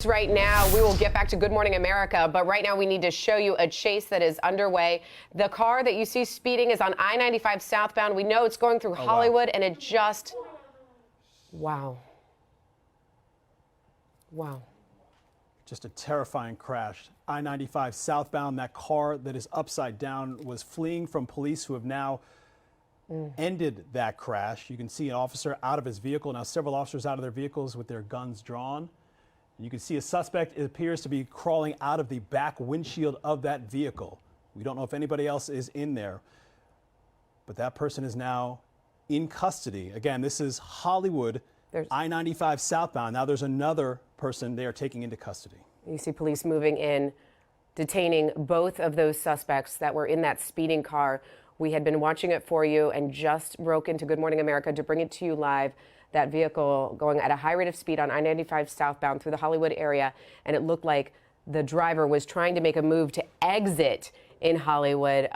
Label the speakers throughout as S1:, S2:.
S1: Right now, we will get back to Good Morning America, but right now we need to show you a chase that is underway. The car that you see speeding is on I-95 southbound. We know it's going through Hollywood, and it just, wow.
S2: Just a terrifying crash. I-95 southbound, that car that is upside down was fleeing from police who have now ended that crash. You can see an officer out of his vehicle, now several officers out of their vehicles with their guns drawn. You can see a suspect, it appears to be crawling out of the back windshield of that vehicle. We don't know if anybody else is in there, but that person is now in custody. Again, this is Hollywood, I-95 southbound. Now there's another person they are taking into custody.
S1: You see police moving in, detaining both of those suspects that were in that speeding car. We had been watching it for you and just broke into Good Morning America to bring it to you live. That vehicle going at a high rate of speed on I-95 southbound through the Hollywood area, and it looked like the driver was trying to make a move to exit in Hollywood.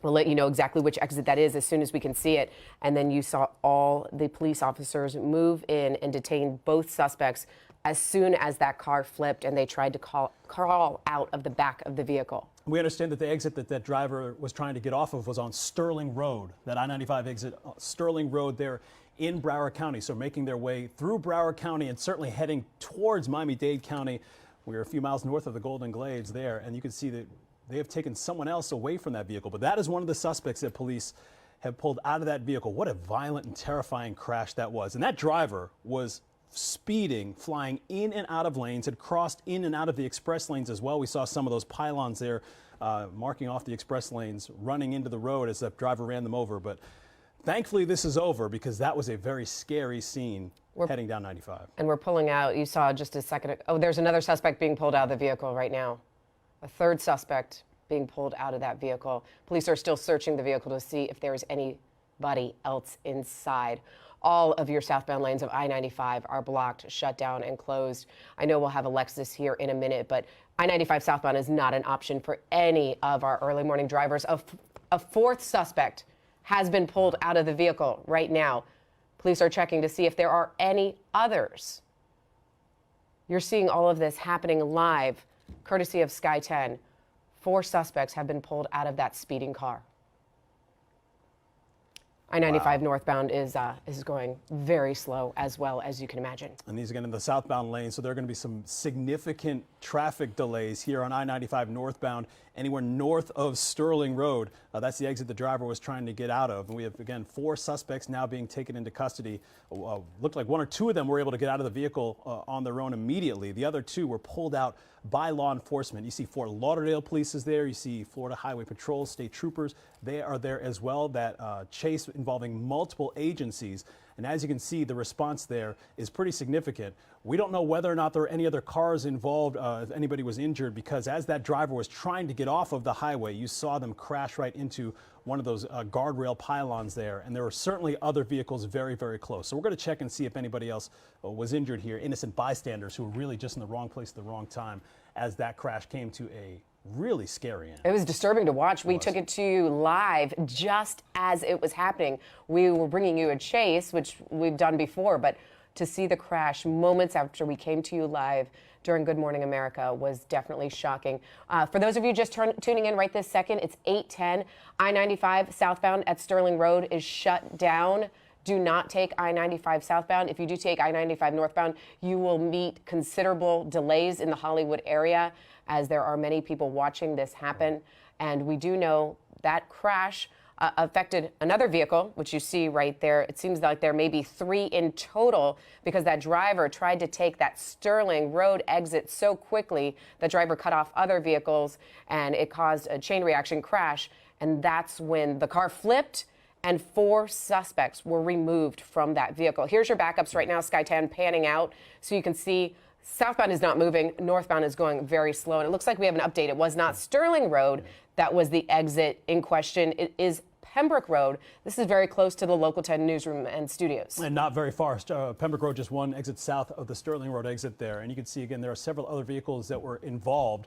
S1: We'll let you know exactly which exit that is as soon as we can see it. And then you saw all the police officers move in and detain both suspects as soon as that car flipped and they tried to crawl out of the back of the vehicle.
S2: We understand that the exit that driver was trying to get off of was on Sterling Road, that I-95 exit, Sterling Road there in Broward County. So making their way through Broward County and certainly heading towards Miami-Dade County. We're a few miles north of the Golden Glades there, and you can see that they have taken someone else away from that vehicle. But that is one of the suspects that police have pulled out of that vehicle. What a violent and terrifying crash that was. And that driver was speeding, flying in and out of lanes, had crossed in and out of the express lanes as well. We saw some of those pylons there marking off the express lanes, running into the road as the driver ran them over. But thankfully, this is over because that was a very scary scene heading down 95.
S1: And we're pulling out, you saw just a second, oh, there's another suspect being pulled out of the vehicle right now. A third suspect being pulled out of that vehicle. Police are still searching the vehicle to see if there is anybody else inside. All of your southbound lanes of I-95 are blocked, shut down, and closed. I know we'll have Alexis here in a minute, but I-95 southbound is not an option for any of our early morning drivers. A fourth suspect has been pulled out of the vehicle right now. Police are checking to see if there are any others. You're seeing all of this happening live, courtesy of Sky 10. 4 suspects have been pulled out of that speeding car. I-95 northbound is going very slow as well, as you can imagine.
S2: And these again in the southbound lane, so there are going to be some significant traffic delays here on I-95 northbound, anywhere north of Sterling Road. That's the exit the driver was trying to get out of. And we have, again, 4 suspects now being taken into custody. Looked like 1 or 2 of them were able to get out of the vehicle on their own immediately. The other 2 were pulled out by law enforcement. You see Fort Lauderdale police is there. You see Florida Highway Patrol, state troopers. They are there as well. That chase involving multiple agencies. And as you can see, the response there is pretty significant. We don't know whether or not there are any other cars involved, if anybody was injured, because as that driver was trying to get off of the highway, you saw them crash right into one of those guardrail pylons there. And there were certainly other vehicles very, very close. So we're going to check and see if anybody else was injured here, innocent bystanders who were really just in the wrong place at the wrong time as that crash came to a really scary end.
S1: It was disturbing to watch. We took it to you live just as it was happening. We were bringing you a chase, which we've done before, but to see the crash moments after we came to you live during Good Morning America was definitely shocking. For those of you just tuning in right this second, it's 8:10. I-95 southbound at Sterling Road is shut down. Do not take I-95 southbound. If you do take I-95 northbound, you will meet considerable delays in the Hollywood area, as there are many people watching this happen. And we do know that crash affected another vehicle, which you see right there. It seems like there may be 3 in total because that driver tried to take that Sterling Road exit so quickly, the driver cut off other vehicles and it caused a chain reaction crash. And that's when the car flipped and 4 suspects were removed from that vehicle. Here's your backups right now, Sky 10 panning out so you can see southbound is not moving, northbound is going very slow. And it looks like we have an update. It was not Sterling Road that was the exit in question. It is Pembroke Road. This is very close to the Local 10 newsroom and studios.
S2: And not very far. Pembroke Road, just 1 exit south of the Sterling Road exit there. And you can see, again, there are several other vehicles that were involved.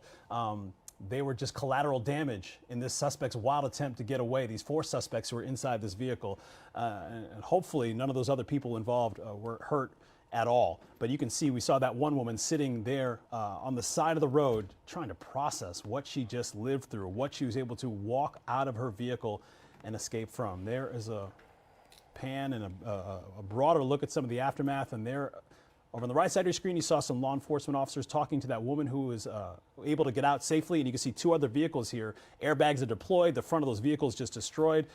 S2: They were just collateral damage in this suspect's wild attempt to get away. These 4 suspects who were inside this vehicle. And hopefully none of those other people involved were hurt at all. But you can see we saw that one woman sitting there on the side of the road trying to process what she just lived through, what she was able to walk out of her vehicle and escape from. There is a pan and a broader look at some of the aftermath, and there over on the right side of your screen you saw some law enforcement officers talking to that woman who was able to get out safely, and you can see two other vehicles here. Airbags are deployed, the front of those vehicles just destroyed.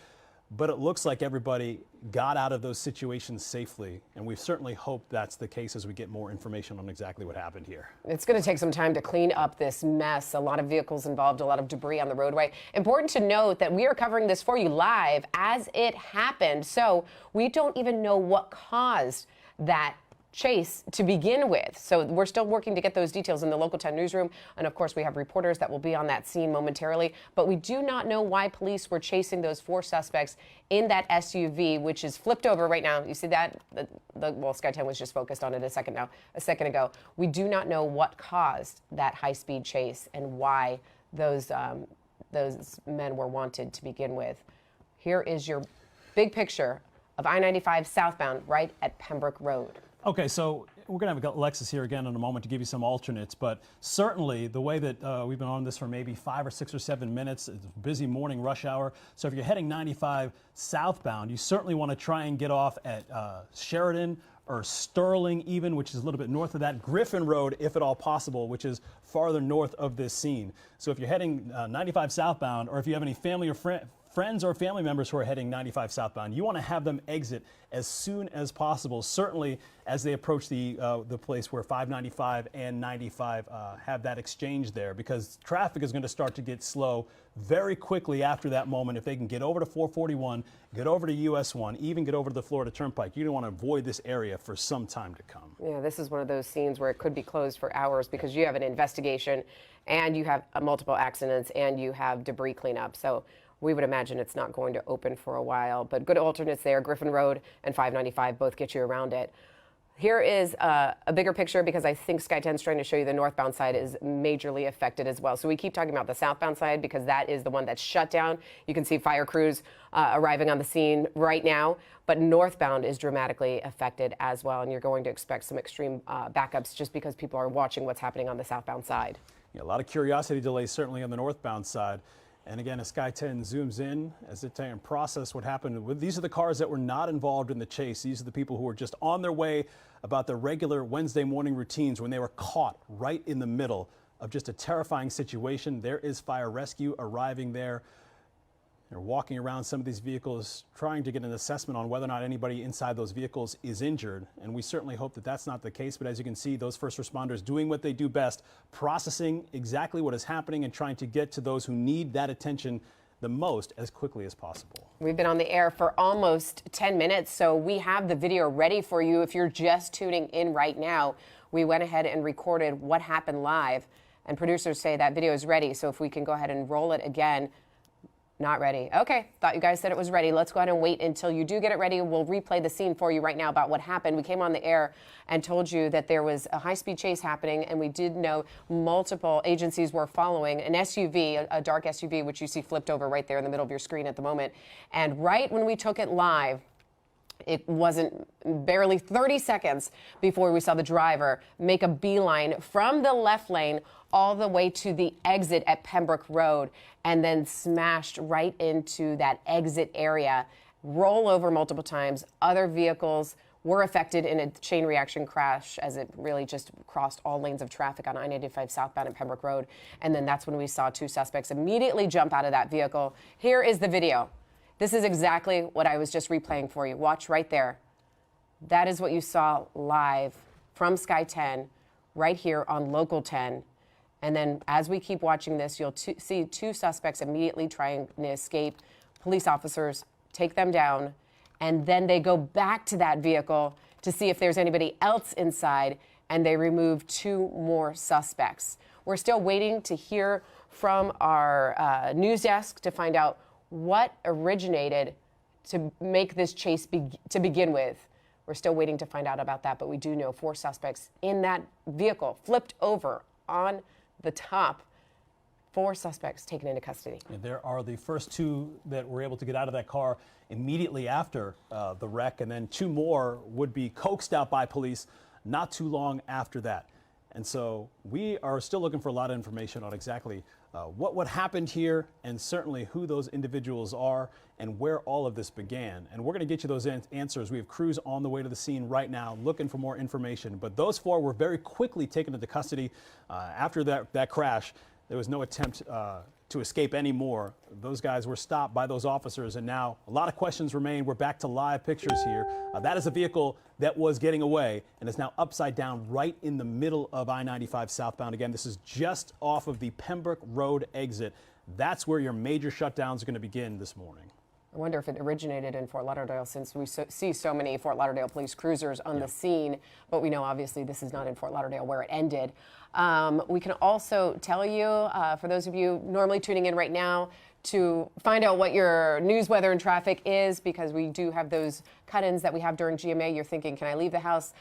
S2: But it looks like everybody got out of those situations safely, and we certainly hope that's the case as we get more information on exactly what happened here.
S1: It's going to take some time to clean up this mess. A lot of vehicles involved, a lot of debris on the roadway. Important to note that we are covering this for you live as it happened, so we don't even know what caused that chase to begin with. So we're still working to get those details in the Local 10 newsroom. And of course, we have reporters that will be on that scene momentarily. But we do not know why police were chasing those four suspects in that SUV, which is flipped over right now. You see that? Well, Sky 10 was just focused on it a second ago. We do not know what caused that high-speed chase and why those men were wanted to begin with. Here is your big picture of I-95 southbound right at Pembroke Road.
S2: Okay, so we're going to have Alexis here again in a moment to give you some alternates, but certainly the way that we've been on this for maybe 5 or 6 or 7 minutes, it's a busy morning rush hour. So if you're heading 95 southbound, you certainly want to try and get off at Sheridan or Sterling even, which is a little bit north of that, Griffin Road, if at all possible, which is farther north of this scene. So if you're heading 95 southbound, or if you have any family or friends or family members who are heading 95 southbound, you want to have them exit as soon as possible, certainly as they approach the place where 595 and 95 have that exchange there, because traffic is going to start to get slow very quickly after that moment. If they can get over to 441, get over to US 1, even get over to the Florida Turnpike, you're going to want to avoid this area for some time to come.
S1: Yeah, this is one of those scenes where it could be closed for hours because you have an investigation and you have multiple accidents and you have debris cleanup. So we would imagine it's not going to open for a while, but good alternates there. Griffin Road and 595 both get you around it. Here is a bigger picture because I think Sky 10 is trying to show you the northbound side is majorly affected as well. So we keep talking about the southbound side because that is the one that's shut down. You can see fire crews arriving on the scene right now, but northbound is dramatically affected as well. And you're going to expect some extreme backups just because people are watching what's happening on the southbound side.
S2: Yeah, a lot of curiosity delays certainly on the northbound side. And again, as Sky 10 zooms in, as they try and process what happened, these are the cars that were not involved in the chase. These are the people who were just on their way about their regular Wednesday morning routines when they were caught right in the middle of just a terrifying situation. There is fire rescue arriving there. They're walking around some of these vehicles, trying to get an assessment on whether or not anybody inside those vehicles is injured. And we certainly hope that that's not the case. But as you can see, those first responders doing what they do best, processing exactly what is happening and trying to get to those who need that attention the most as quickly as possible.
S1: We've been on the air for almost 10 minutes, so we have the video ready for you. If you're just tuning in right now, we went ahead and recorded what happened live. And producers say that video is ready. So if we can go ahead and roll it again. Not ready. Okay, thought you guys said it was ready. Let's go ahead and wait until you do get it ready. We'll replay the scene for you right now about what happened. We came on the air and told you that there was a high-speed chase happening, and we did know multiple agencies were following an SUV, a dark SUV, which you see flipped over right there in the middle of your screen at the moment. And right when we took it live, it wasn't barely 30 seconds before we saw the driver make a beeline from the left lane all the way to the exit at Pembroke Road and then smashed right into that exit area, roll over multiple times. Other vehicles were affected in a chain reaction crash as it really just crossed all lanes of traffic on I-95 southbound at Pembroke Road. And then that's when we saw two suspects immediately jump out of that vehicle. Here is the video. This is exactly what I was just replaying for you. Watch right there. That is what you saw live from Sky 10 right here on Local 10. And then as we keep watching this, you'll see two suspects immediately trying to escape. Police officers take them down, and then they go back to that vehicle to see if there's anybody else inside, and they remove two more suspects. We're still waiting to hear from our news desk to find out what originated to make this chase to begin with. We're still waiting to find out about that, but we do know four suspects in that vehicle flipped over on the top. Four suspects taken into custody.
S2: And there are the first two that were able to get out of that car immediately after the wreck, and then two more would be coaxed out by police not too long after that. And so we are still looking for a lot of information on exactly what happened here, and certainly who those individuals are and where all of this began. And we're going to get you those answers. We have crews on the way to the scene right now looking for more information. But those four were very quickly taken into custody after that crash. There was no attempt to escape anymore. Those guys were stopped by those officers, and now a lot of questions remain. We're back to live pictures here. That is a vehicle that was getting away and is now upside down right in the middle of I-95 southbound. Again, this is just off of the Pembroke Road exit. That's where your major shutdowns are going to begin this morning.
S1: I wonder if it originated in Fort Lauderdale, since we see so many Fort Lauderdale police cruisers on the scene, but we know obviously this is not in Fort Lauderdale where it ended. We can also tell you, for those of you normally tuning in right now, to find out what your news, weather, and traffic is, because we do have those cut-ins that we have during GMA. You're thinking, can I leave the house